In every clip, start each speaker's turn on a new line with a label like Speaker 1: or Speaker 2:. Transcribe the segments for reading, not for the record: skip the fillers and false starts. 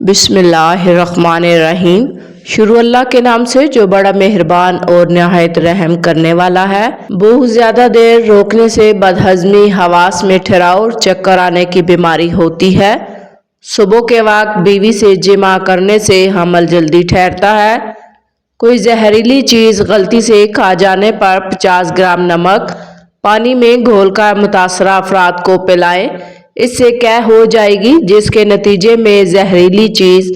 Speaker 1: بسم اللہ الرحمن الرحیم۔ شروع اللہ کے نام سے جو بڑا مہربان اور نہایت رحم کرنے والا ہے۔ بہت زیادہ دیر روکنے سے بدہضمی، حواس میں ٹھہراؤ اور چکر آنے کی بیماری ہوتی ہے۔ صبح کے وقت بیوی سے جماع کرنے سے حمل جلدی ٹھہرتا ہے۔ کوئی زہریلی چیز غلطی سے کھا جانے پر 50 گرام نمک پانی میں گھول کر متاثرہ افراد کو پلائیں۔ اس سے قے ہو جائے گی، جس کے نتیجے میں زہریلی چیز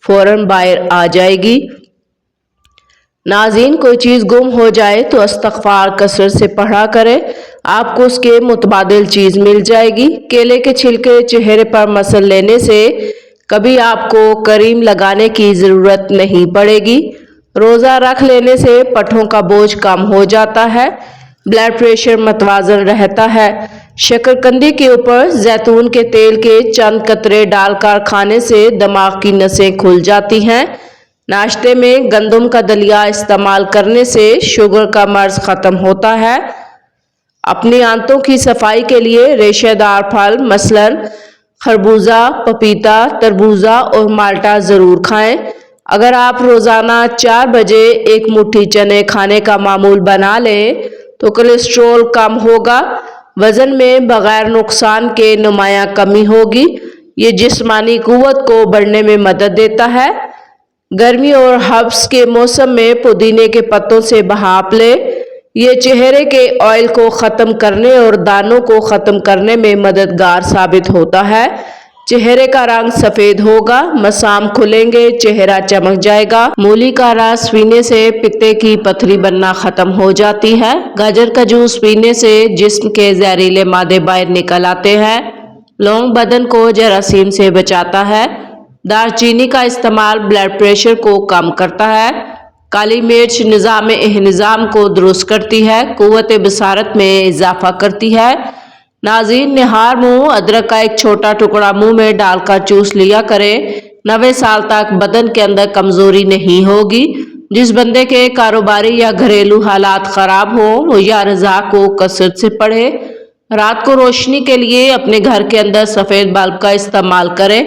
Speaker 1: فوراً باہر آ جائے گی۔ ناظرین، کوئی چیز گم ہو جائے تو استغفار کثرت سے پڑھا کرے، آپ کو اس کے متبادل چیز مل جائے گی۔ کیلے کے چھلکے چہرے پر مسل لینے سے کبھی آپ کو کریم لگانے کی ضرورت نہیں پڑے گی۔ روزہ رکھ لینے سے پٹھوں کا بوجھ کم ہو جاتا ہے، بلڈ پریشر متوازن رہتا ہے۔ شکرقندی کے اوپر زیتون کے تیل کے چند قطرے ڈال کر کھانے سے دماغ کی نسیں کھل جاتی ہیں۔ ناشتے میں گندم کا دلیا استعمال کرنے سے شوگر کا مرض ختم ہوتا ہے۔ اپنی آنتوں کی صفائی کے لیے ریشہ دار پھل مثلاً خربوزہ، پپیتا، تربوزہ اور مالٹا ضرور کھائیں۔ اگر آپ روزانہ 4 بجے ایک مٹھی چنے کھانے کا معمول بنا لیں تو کولیسٹرول کم ہوگا، وزن میں بغیر نقصان کے نمایاں کمی ہوگی۔ یہ جسمانی قوت کو بڑھانے میں مدد دیتا ہے۔ گرمی اور حبس کے موسم میں پودینے کے پتوں سے بھاپ لیں۔ یہ چہرے کے آئل کو ختم کرنے اور دانوں کو ختم کرنے میں مددگار ثابت ہوتا ہے۔ چہرے کا رنگ سفید ہوگا، مسام کھلیں گے، چہرہ چمک جائے گا۔ مولی کا رس پینے سے پتے کی پتھری بننا ختم ہو جاتی ہے۔ گاجر کا جوس پینے سے جسم کے زہریلے مادے باہر نکل آتے ہیں۔ لونگ بدن کو جراثیم سے بچاتا ہے۔ دار چینی کا استعمال بلڈ پریشر کو کم کرتا ہے۔ کالی مرچ نظام ہضم کو درست کرتی ہے، قوت بصارت میں اضافہ کرتی ہے۔ ناظرین، نہار منہ ادرک کا ایک چھوٹا ٹکڑا منہ میں ڈال کر چوس لیا کریں۔ 90 سال تک بدن کے اندر کمزوری نہیں ہوگی۔ جس بندے کے کاروباری یا گھریلو حالات خراب ہوں وہ یا رضا کو کثرت سے پڑھے۔ رات کو روشنی کے لیے اپنے گھر کے اندر سفید بلب کا استعمال کریں۔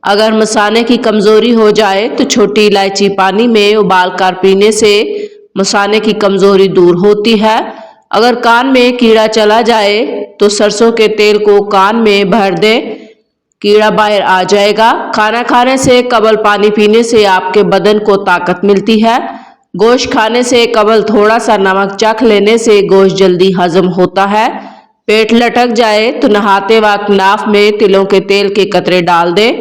Speaker 1: اگر مثانے کی کمزوری ہو جائے تو چھوٹی الائچی پانی میں ابال کر پینے سے مثانے کی کمزوری دور ہوتی ہے۔ اگر کان میں کیڑا چلا جائے تو سرسوں کے تیل کو کان میں بھر دیں، کیڑا باہر آ جائے گا۔ کھانا کھانے سے قبل پانی پینے سے آپ کے بدن کو طاقت ملتی ہے۔ گوشت کھانے سے قبل تھوڑا سا نمک چکھ لینے سے گوشت جلدی ہضم ہوتا ہے۔ پیٹ لٹک جائے تو نہاتے وقت ناف میں تلوں کے تیل کے قطرے ڈال دیں۔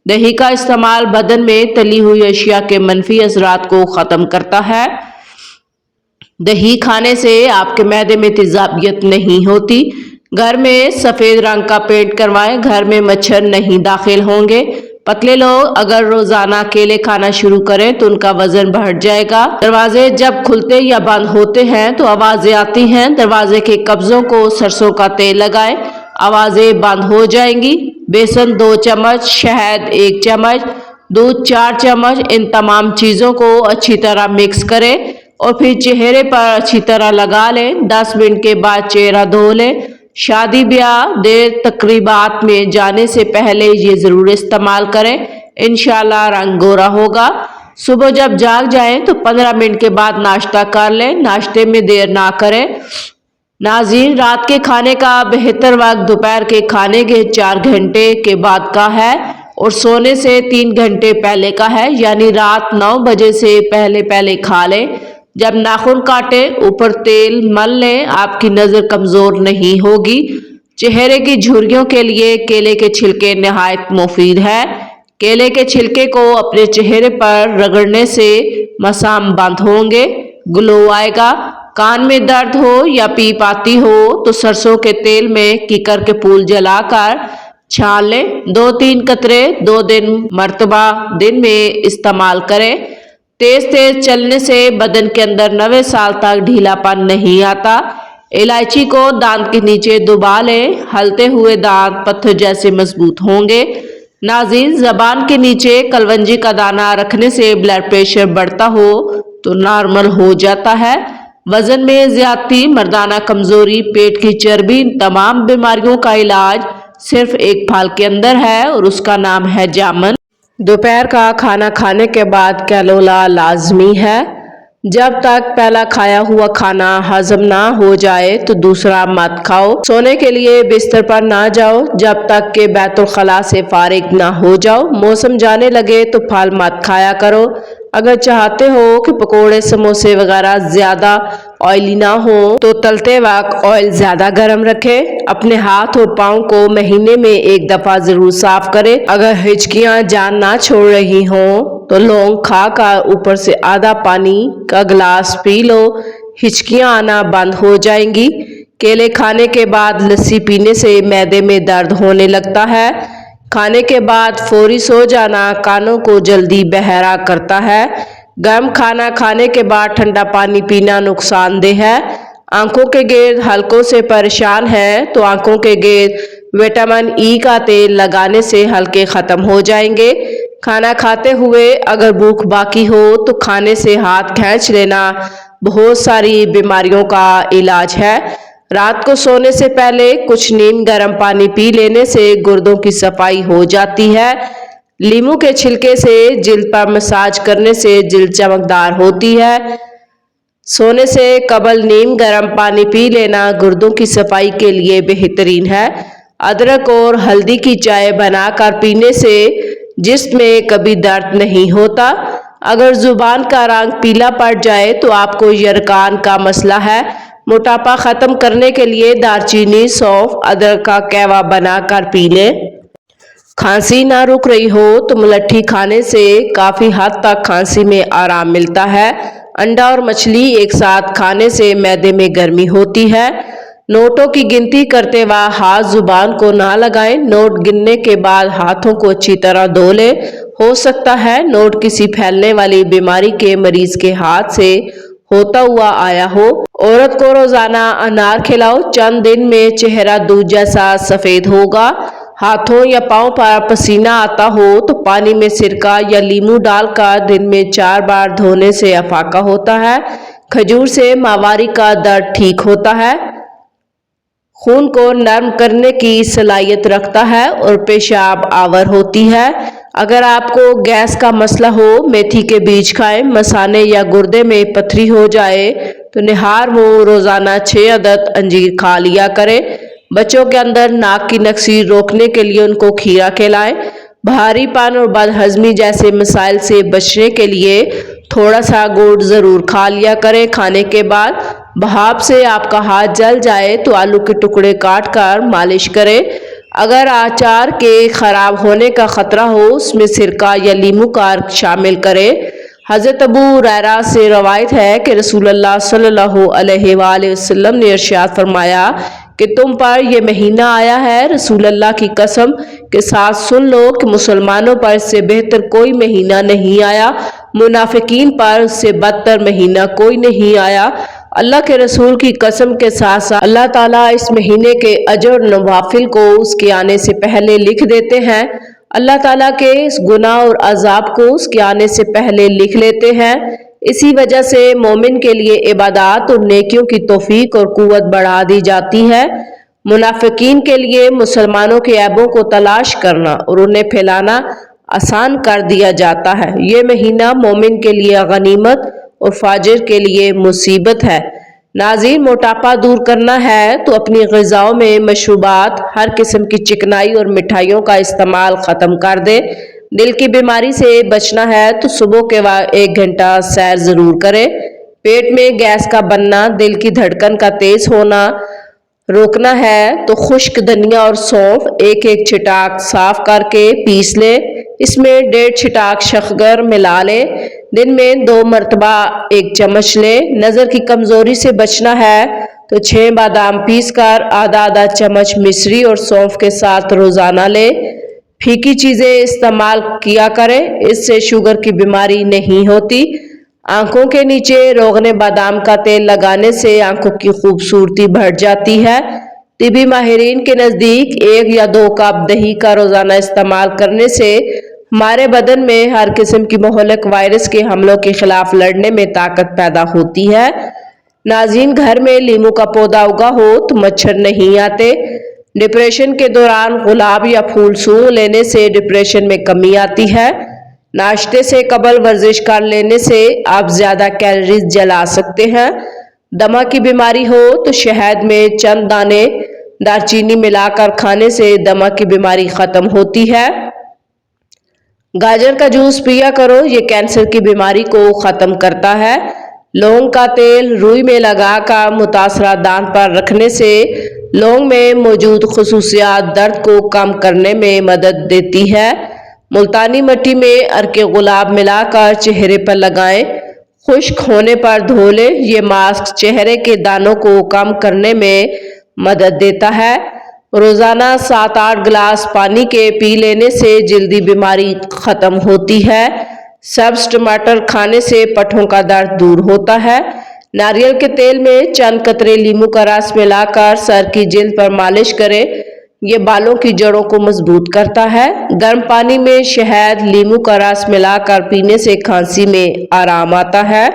Speaker 1: دہی کا استعمال بدن میں تلی ہوئی اشیاء کے منفی اثرات کو ختم کرتا ہے۔ دہی کھانے سے آپ کے معدے میں تیزابیت نہیں ہوتی۔ گھر میں سفید رنگ کا پینٹ کروائیں، گھر میں مچھر نہیں داخل ہوں گے۔ پتلے لوگ اگر روزانہ کیلے کھانا شروع کریں تو ان کا وزن بڑھ جائے گا۔ دروازے جب کھلتے یا بند ہوتے ہیں تو آوازیں آتی ہیں۔ دروازے کے قبضوں کو سرسوں کا تیل لگائیں، آوازیں بند ہو جائیں گی۔ بیسن 2 چمچ، شہد 1 چمچ، دودھ 4 چمچ، ان تمام چیزوں کو اچھی طرح مکس کریں اور پھر چہرے پر اچھی طرح لگا لیں۔ 10 منٹ کے بعد چہرہ دھو لیں۔ شادی بیاہ دیر تقریبات میں جانے سے پہلے یہ ضرور استعمال کریں، انشاءاللہ رنگ گورا ہوگا۔ صبح جب جاگ جائیں تو 15 منٹ کے بعد ناشتہ کر لیں، ناشتے میں دیر نہ کریں۔ ناظرین، رات کے کھانے کا بہتر وقت دوپہر کے کھانے کے 4 گھنٹے کے بعد کا ہے اور سونے سے 3 گھنٹے پہلے کا ہے، یعنی رات 9 بجے سے پہلے کھا لیں۔ جب ناخن کاٹیں اوپر تیل مل لیں، آپ کی نظر کمزور نہیں ہوگی۔ چہرے کی جھریوں کے لیے کیلے کے چھلکے نہایت مفید ہے۔ کیلے کے چھلکے کو اپنے چہرے پر رگڑنے سے مسام بند ہوں گے، گلو آئے گا۔ کان میں درد ہو یا پیپ آتی ہو تو سرسوں کے تیل میں کیکر کے پھول جلا کر چھان لیں، 2-3 قطرے 2 مرتبہ دن میں استعمال کریں۔ تیز چلنے سے بدن کے اندر 90 سال تک ڈھیلا پن نہیں آتا۔ الائچی کو دانت کے نیچے دبا لیں، ہلتے ہوئے دانت پتھر جیسے مضبوط ہوں گے۔ ناظرین، زبان کے نیچے کلونجی کا دانہ رکھنے سے بلڈ پریشر بڑھتا ہو تو نارمل ہو جاتا ہے۔ وزن میں زیادتی، مردانہ کمزوری، پیٹ کی چربی، ان تمام بیماریوں کا علاج صرف ایک پھل کے اندر ہے اور اس کا نام ہے جامن۔ दोपहर का खाना खाने के बाद कैलोला लाजमी है। जब तक पहला खाया हुआ खाना हजम ना हो जाए तो दूसरा मत खाओ। सोने के लिए बिस्तर पर ना जाओ जब तक कि बैतुल खला से फारिग ना हो जाओ। मौसम जाने लगे तो फल मत खाया करो। अगर चाहते हो कि पकोड़े समोसे वगैरह ज्यादा ऑयली ना हो तो तलते वक्त ऑयल ज्यादा गर्म रखें। अपने हाथ और पाँव को महीने में एक दफा जरूर साफ करें। अगर हिचकियां जान ना छोड़ रही हों तो लौंग खाकर ऊपर से आधा पानी का गिलास पी लो, हिचकियां आना बंद हो जाएंगी। केले खाने के बाद लस्सी पीने से मैदे में दर्द होने लगता है। खाने के बाद फौरी सो जाना कानों को जल्दी बहरा करता है। गर्म खाना खाने के बाद ठंडा पानी पीना नुकसानदेह है। आंखों के गिर्द हल्कों से परेशान है तो आंखों के गिर्द विटामिन ई का तेल लगाने से हल्के खत्म हो जाएंगे। खाना खाते हुए अगर भूख बाकी हो तो खाने से हाथ खींच लेना बहुत सारी बीमारियों का इलाज है। रात को सोने से पहले कुछ नीम गर्म पानी पी लेने से गुर्दों की सफाई हो जाती है। लीमू के छिलके से जिल्द पर मसाज करने से जिल्द चमकदार होती है। सोने से कबल नीम गर्म पानी पी लेना गुर्दों की सफाई के लिए बेहतरीन है। अदरक और हल्दी की चाय बनाकर पीने से जिस्म में कभी दर्द नहीं होता। अगर जुबान का रंग पीला पड़ जाए तो आपको यरकान का मसला है। मोटापा खत्म करने के लिए दालचीनी, सौंफ, अदरक का कहवा बनाकर पी लें। खांसी ना रुक रही हो तो मुलट्ठी खाने से काफी हद तक खांसी में आराम मिलता है। अंडा और मछली एक साथ खाने से मैदे में गर्मी होती है। नोटों की गिनती करते वक्त हाथ जुबान को ना लगाएं। नोट गिनने के बाद हाथों को अच्छी तरह धो लें। हो सकता है नोट किसी फैलने वाली बीमारी के मरीज के हाथ से होता हुआ आया हो। औरत को रोजाना अनार खिलाओ, चंद दिन में चेहरा दूध जैसा सफेद होगा। हाथों या पाँव पर पसीना आता हो तो पानी में सिरका या लीमू डालकर दिन में 4 बार धोने से अफाका होता है। खजूर से माहवारी का दर्द ठीक होता है, खून को नरम करने की सलाहियत रखता है और पेशाब आवर होती है। अगर आपको गैस का मसला हो मेथी के बीज खाएं। मसाने या गुर्दे में पथरी हो जाए तो निहार मुंह रोजाना 6 अदद अंजीर खा लिया करें। बच्चों के अंदर नाक की नक्सी रोकने के लिए उनको खीरा खिलाएं। भारीपन और बदहजमी जैसे मसाइल से बचने के लिए थोड़ा सा गुड़ जरूर खा लिया करें। खाने के बाद भाप से आपका हाथ जल जाए तो आलू के टुकड़े काट कर मालिश करें। अगर अचार के खराब होने का खतरा हो उसमें सिरका या लीमू का शामिल करें। हज़रत अबू हुरैरा से रवायत है कि रसूलुल्लाह सल्लल्लाहु अलैहि वसल्लम ने इरशाद फरमाया कि तुम पर यह महीना आया है, रसूलुल्लाह की कसम के साथ सुन लो कि मुसलमानों पर इससे बेहतर कोई महीना नहीं आया, मुनाफिकीन पर इससे बदतर महीना कोई नहीं आया। अल्लाह के रसूल की कसम के साथ साथ अल्लाह ताला इस महीने के अजर नवाफिल को उसके आने से पहले लिख देते हैं। अल्लाह ताला के इस गुनाह और अजाब को उसके आने से पहले लिख लेते हैं। इसी वजह से मोमिन के लिए इबादत और नेकियों की तौफीक और कुव्वत बढ़ा दी जाती है। मुनाफिकीन के लिए मुसलमानों के ऐबों को तलाश करना और उन्हें फैलाना आसान कर दिया जाता है। ये महीना मोमिन के लिए गनीमत और फाजिर के लिए मुसीबत है। नाज़रीन, मोटापा दूर करना है तो अपनी ग़िज़ाओं में मशरूबात, हर किस्म की चिकनाई और मिठाइयों का इस्तेमाल ख़त्म कर दे। दिल की बीमारी से बचना है तो सुबह के वक्त 1 घंटा सैर ज़रूर करें। पेट में गैस का बनना, दिल की धड़कन का तेज़ होना रोकना है तो खुश्क धनिया और सौंफ एक छिटाक साफ करके पीस ले। इसमें 1.5 छिटाक शक्कर मिला ले। दिन में 2 मरतबा 1 चम्मच ले। नज़र की कमज़ोरी से बचना है तो 6 बादाम पीस कर आधा चम्मच मिश्री और सौंफ के साथ रोज़ाना ले। फीकी चीज़ें इस्तेमाल किया करें, इससे शुगर की बीमारी नहीं होती। आंखों के नीचे रोगने बादाम का तेल लगाने से आंखों की खूबसूरती बढ़ जाती है। तिबी माहिरीन के नज़दीक 1 या 2 कप दही का रोज़ाना इस्तेमाल करने से हमारे बदन में हर किस्म की मुहलक वायरस के हमलों के खिलाफ लड़ने में ताकत पैदा होती है। नाज़रीन, घर में लीमू का पौधा उगा हो तो मच्छर नहीं आते। डिप्रेशन के दौरान गुलाब या फूल सूंघ लेने से डिप्रेशन में कमी आती है। नाश्ते से कबल वर्जिश कर लेने से आप ज़्यादा कैलोरीज जला सकते हैं। दमा की बीमारी हो तो शहद में चंद दाने दालचीनी मिलाकर खाने से दमा की बीमारी ख़त्म होती है। गाजर का जूस पिया करो, ये कैंसर की बीमारी को ख़त्म करता है। लौंग का तेल रुई में लगाकर मुतासरा दांत पर रखने से लौंग में मौजूद खसूसियात दर्द को कम करने में मदद देती है। मुल्तानी मिट्टी में अर्के गुलाब मिलाकर चेहरे पर लगाएं, खुश्क होने पर धो लें। ये मास्क चेहरे के दानों को कम करने में मदद देता है। रोज़ाना 7-8 गिलास पानी के पी लेने से जल्दी बीमारी ख़त्म होती है। सब्ज़ टमाटर खाने से पट्ठों का दर्द दूर होता है। नारियल के तेल में चंद कतरे नींबू का रस मिलाकर सर की जिल्द पर मालिश करें, ये बालों की जड़ों को मजबूत करता है। गर्म पानी में शहद नींबू का रस मिलाकर पीने से खांसी में आराम आता है।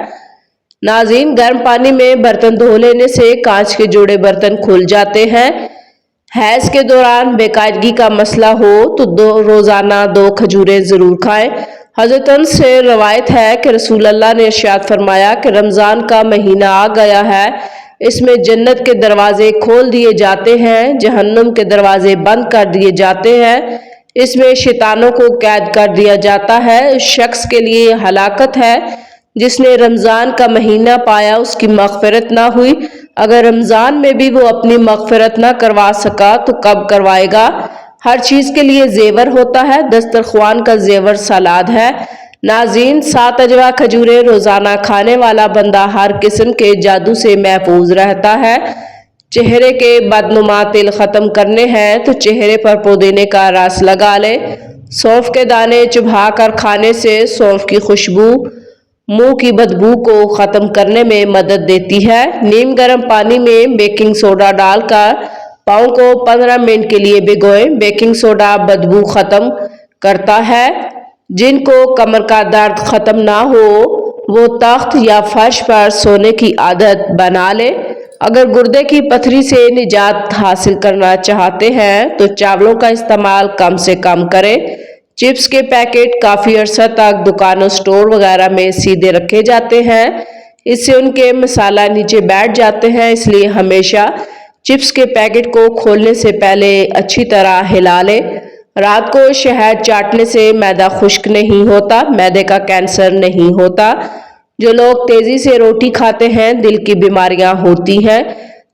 Speaker 1: नाज़रीन, गर्म पानी में बर्तन धो लेने से कांच के जुड़े बर्तन खुल जाते हैं। हैज़ के दौरान बेकायदगी का मसला हो तो रोज़ाना 2 खजूरें ज़रूर खाएं। हज़रत अनस से रवायत है कि रसूल अल्लाह ने इरशाद फरमाया कि रमज़ान का महीना आ गया है, इसमें जन्नत के दरवाजे खोल दिए जाते हैं, जहन्नुम के दरवाजे बंद कर दिए जाते हैं, इसमें शैतानों को कैद कर दिया जाता है। इस शख्स के लिए हलाकत है जिसने रमज़ान का महीना पाया, उसकी मग़फ़िरत ना हुई। अगर रमज़ान में भी वो अपनी मग़फ़िरत ना करवा सका तो कब करवाएगा। हर चीज़ के लिए ज़ेवर होता है, दस्तरख्वान का ज़ेवर सलाद है। नाज़रीन, 7 अजवा खजूरें रोज़ाना खाने वाला बंदा हर किस्म के जादू से महफूज रहता है। चेहरे के बदनुमा तिल ख़त्म करने हैं तो चेहरे पर पुदीने का रस लगा लें। सौंफ के दाने चुभा कर खाने से सौंफ की खुशबू मुंह की बदबू को ख़त्म करने में मदद देती है। नीम गर्म पानी में बेकिंग सोडा डालकर पाँव को 15 मिनट के लिए भिगोएं। बेकिंग सोडा बदबू ख़त्म करता है। जिनको कमर का दर्द ख़त्म ना हो वो तख्त या फर्श पर सोने की आदत बना ले। अगर गुर्दे की पथरी से निजात हासिल करना चाहते हैं तो चावलों का इस्तेमाल कम से कम करें। चिप्स के पैकेट काफ़ी अरसा तक दुकानों, स्टोर वगैरह में सीधे रखे जाते हैं, इससे उनके मसाला नीचे बैठ जाते हैं, इसलिए हमेशा चिप्स के पैकेट को खोलने से पहले अच्छी तरह हिला लें। रात को शहद चाटने से मैदा खुश्क नहीं होता, मैदे का कैंसर नहीं होता। जो लोग तेज़ी से रोटी खाते हैं, दिल की बीमारियां होती हैं।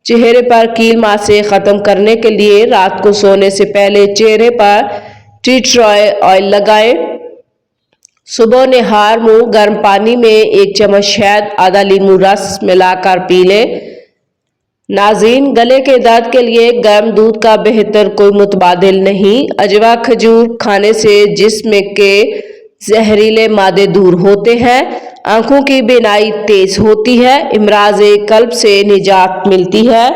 Speaker 1: चेहरे पर कील मासे ख़त्म करने के लिए रात को सोने से पहले चेहरे पर टी ट्री ऑयल लगाएं। सुबह निहार मुंह गर्म पानी में 1 चम्मच शहद आधा नींबू रस मिलाकर पी लें। नाज़रीन, गले के दर्द के लिए गर्म दूध का बेहतर कोई मुतबादिल नहीं। अजवा खजूर खाने से जिस्म के जहरीले मादे दूर होते हैं, आंखों की बीनाई तेज होती है, इमराज़ कल्ब से निजात मिलती है।